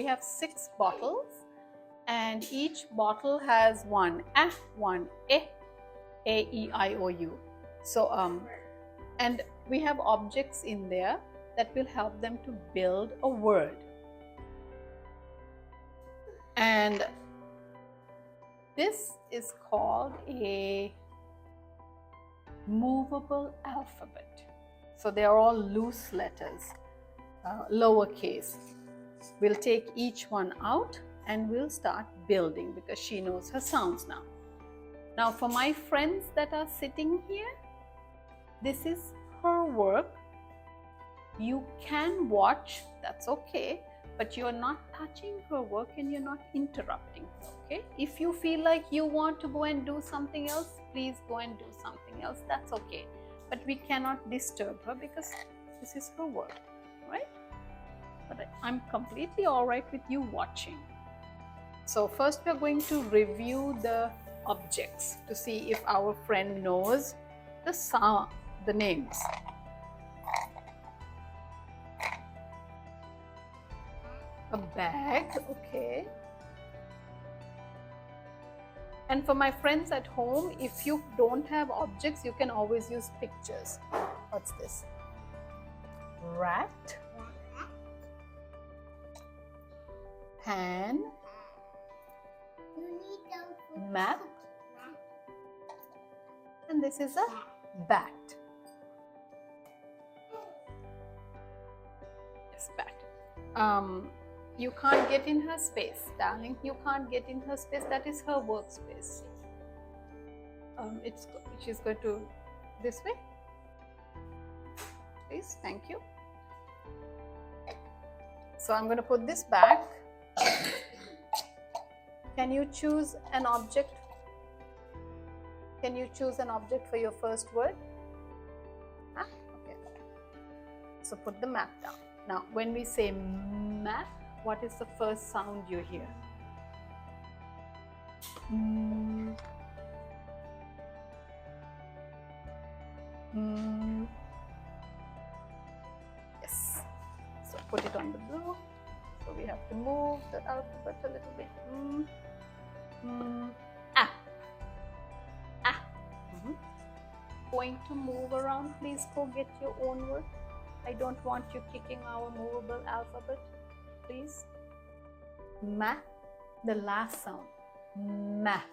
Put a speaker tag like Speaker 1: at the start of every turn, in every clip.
Speaker 1: We have 6 bottles, and each bottle has one A, one E, A-E-I-O-U. So, and we have objects in there that will help them to build a word. And this is called a movable alphabet. So they are all loose letters, lowercase. We'll take each one out and we'll start building because she knows her sounds now. Now for my friends that are sitting here, this is her work. You can watch, that's okay, but you're not touching her work and you're not interrupting her, okay? If you feel like you want to go and do something else, please go and do something else, that's okay. But we cannot disturb her because this is her work, right? But I'm completely all right with you watching. So first we're going to review the objects to see if our friend knows the sound, the names. A bag, okay. And for my friends at home, if you don't have objects, you can always use pictures. What's this? Rat. Pan. Map. And this is a bat. Yes, bat. You can't get in her space, darling. You can't get in her space. That is her workspace. She's going to this way. Please, thank you. So I'm going to put this back. Can you choose an object? Can you choose an object for your first word? Huh? Okay. So put the map down. Now, when we say map, what is the first sound you hear? Yes. So put it on the blue. So we have to move the alphabet a little bit. Ah. Ah. Going to move around. Please go get your own word. I don't want you kicking our movable alphabet. Please. Ma, the last sound. Map.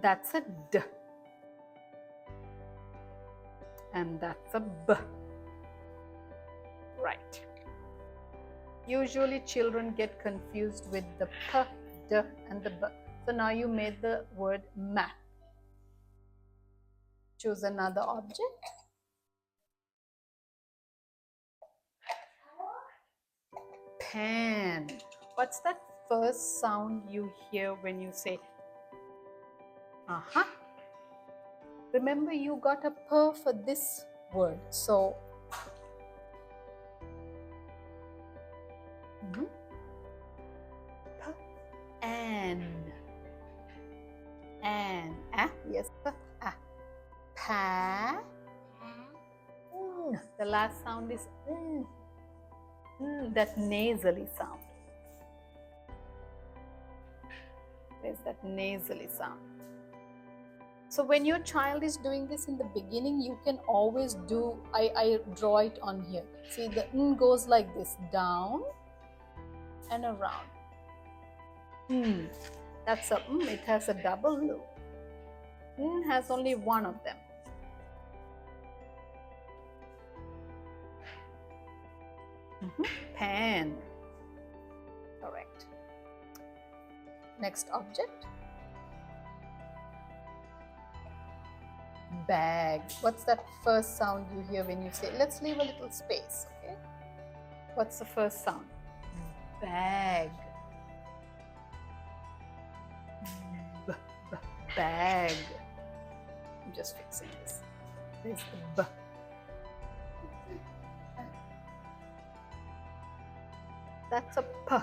Speaker 1: That's a D. And that's a B. Right. Usually children get confused with the P, D and the B. So now you made the word map. Choose another object. Pan. What's that first sound you hear when you say Remember, you got a P for this word. So P an. Yes, pa. The last sound is that nasally sound. There's that nasally sound. So when your child is doing this in the beginning, you can always do, I draw it on here. See, the goes like this, down and around. That's a it has a double loop. Has only one of them. Pan. Correct. Next object. Bag. What's that first sound you hear when you say, let's leave a little space, okay? What's the first sound? Bag. Bag. I'm just fixing this. There's the B. That's a P.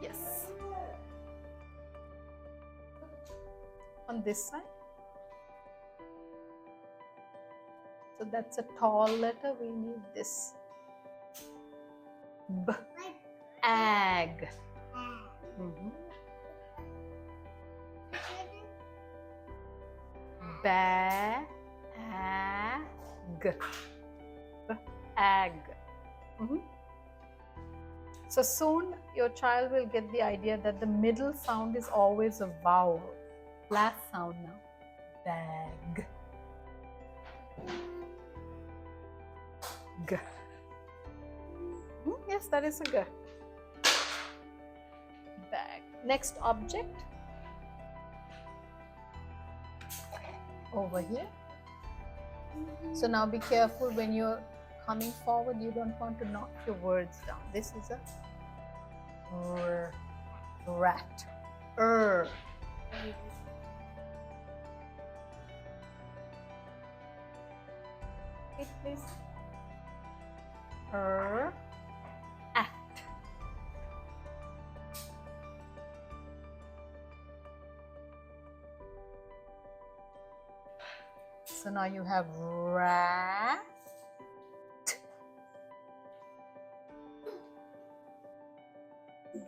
Speaker 1: Yes. On this side. So that's a tall letter. We need this. B. Ag. Bag. Ag. So soon your child will get the idea that the middle sound is always a vowel. Last sound now. Bag. G. Yes, that is a G. Bag. Next object. Over here. So now be careful when you're coming forward, you don't want to knock your words down. This is a rat. It is at. So now you have rat.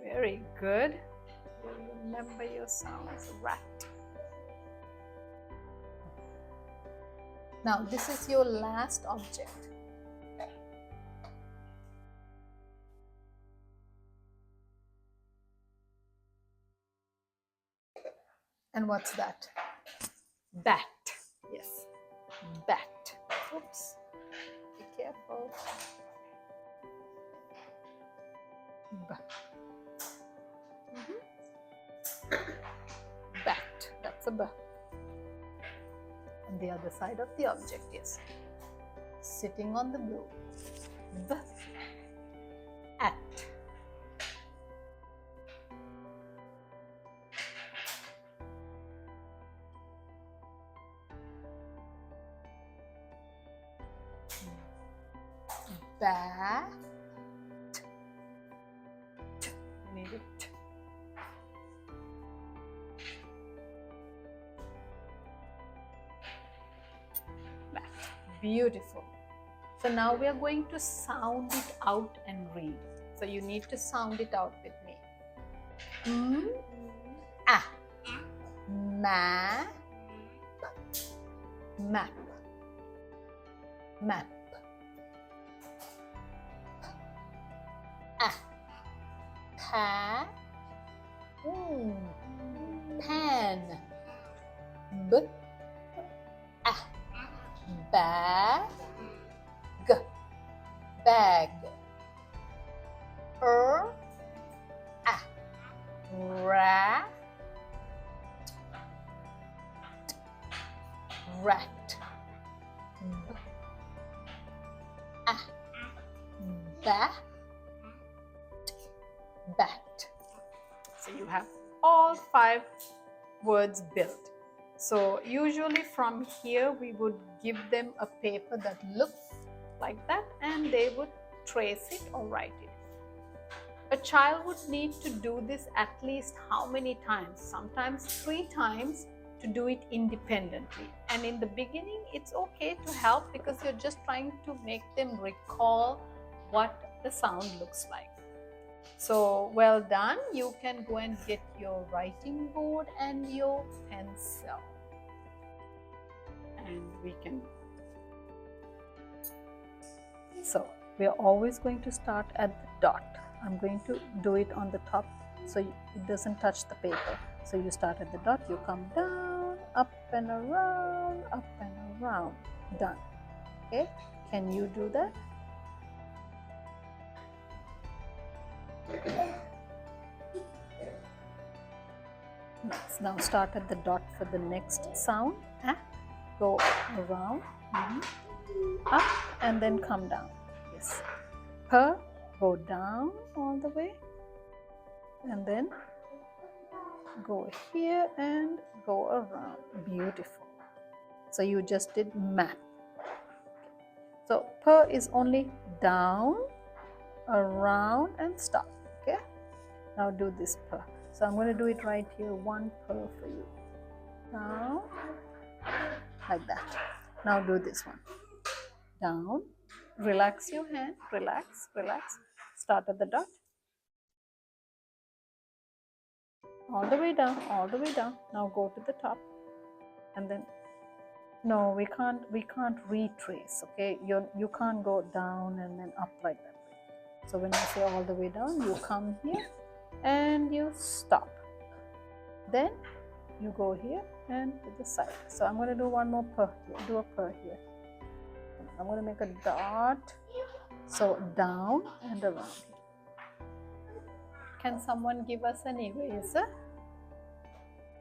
Speaker 1: Very good. Remember your sounds. Rat. Now this is your last object. And what's that? Bat. Yes. Bat. Oops. Be careful. Bat. That's a B. On the other side of the object, yes. Sitting on the blue. B. At. Bat. Need it. Bat. Beautiful. So now we are going to sound it out and read. So you need to sound it out with me. Map. Map. Map. Pan. Pan. B. Bag. Bag. Rat. Rat. Bat. Bat. So you have all 5 words built. So usually from here we would give them a paper that looks like that and they would trace it or write it. A child would need to do this at least how many times? Sometimes 3 times to do it independently. And in the beginning it's okay to help because you're just trying to make them recall what the sound looks like. So well done. You can go and get your writing board and your pencil. And we can. So we are always going to start at the dot. I'm going to do it on the top so it doesn't touch the paper. So you start at the dot, you come down, up and around, done. Okay, can you do that? Let's now start at the dot for the next sound. Go around, up and then come down. Yes. Per, go down all the way and then go here and go around. Beautiful. So you just did map. So per is only down, around and stop. Okay. Now do this per. So I'm going to do it right here. 1 per for you. Down like that. Now do this one. down, relax your hand, relax, relax, start at the dot, all the way down, all the way down. Now go to the top, and then no, we can't retrace, okay? You can't go down and then up like that. So when I say all the way down, you come here and you stop. Then you go here and to the side. So I'm going to do one more purr here. Do a purr here. I'm going to make a dot. So down and around here. Can someone give us an eraser?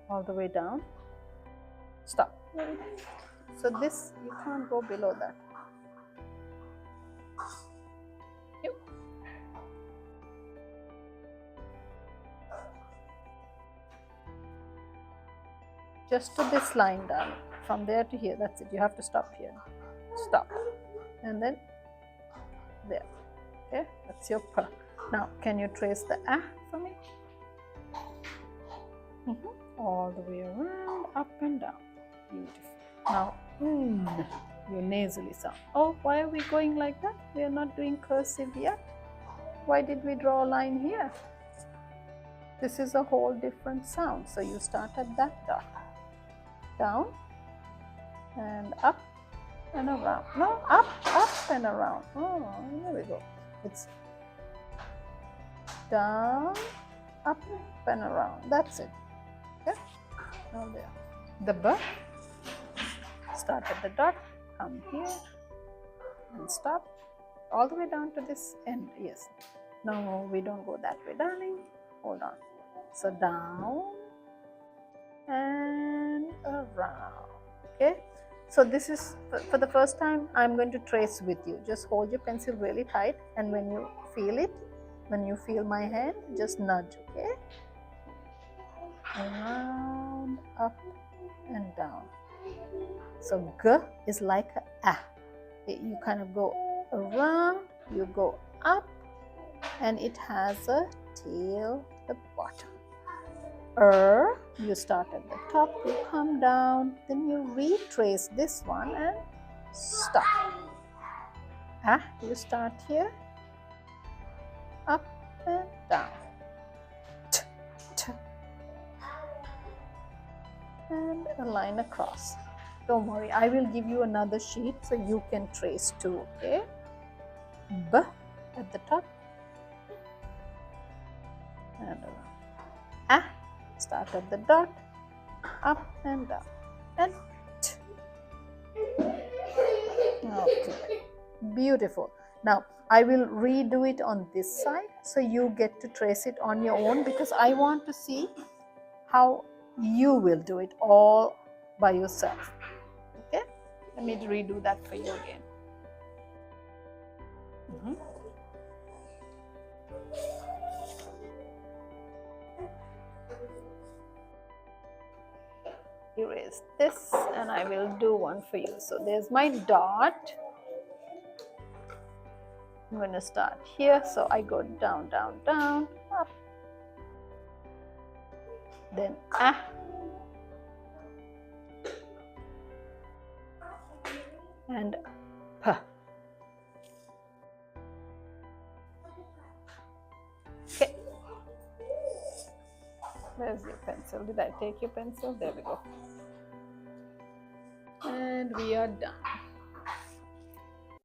Speaker 1: All the way down. Stop. So this, you can't go below that. Yep. Just to this line down, from there to here, that's it. You have to stop here. Stop. And then there. Okay, that's your purr. Now, can you trace the ah for me? All the way around, up and down. Beautiful. Now, your nasally sound. Oh, why are we going like that? We are not doing cursive yet. Why did we draw a line here? This is a whole different sound. So you start at that dot. Down and up and around. No, up and around. Oh, there we go. It's down, up and around. That's it. Okay. Now there. The B. Start at the dot. Come here and stop. All the way down to this end. Yes. No, we don't go that way, darling. Hold on. So down and around. Okay, so this is for the first time. I'm going to trace with you. Just hold your pencil really tight, and when you feel it, when you feel my hand, just nudge. Okay, around, up and down. So G is like a ah. You kind of go around, you go up, and it has a tail at the bottom. You start at the top, you come down, then you retrace this one and stop. Ah, you start here, up and down, t, t, and a line across. Don't worry, I will give you another sheet so you can trace too, okay? B at the top and around. Ah, start at the dot, up and down, and t. Okay, beautiful. Now I will redo it on this side so you get to trace it on your own, because I want to see how you will do it all by yourself. Okay, let me redo that for you again. Erase this and I will do one for you. So there's my dot. I'm going to start here. So I go down, down, down, up. Then ah. And p. Okay. Where's your pencil? Did I take your pencil? There we go. And we are done.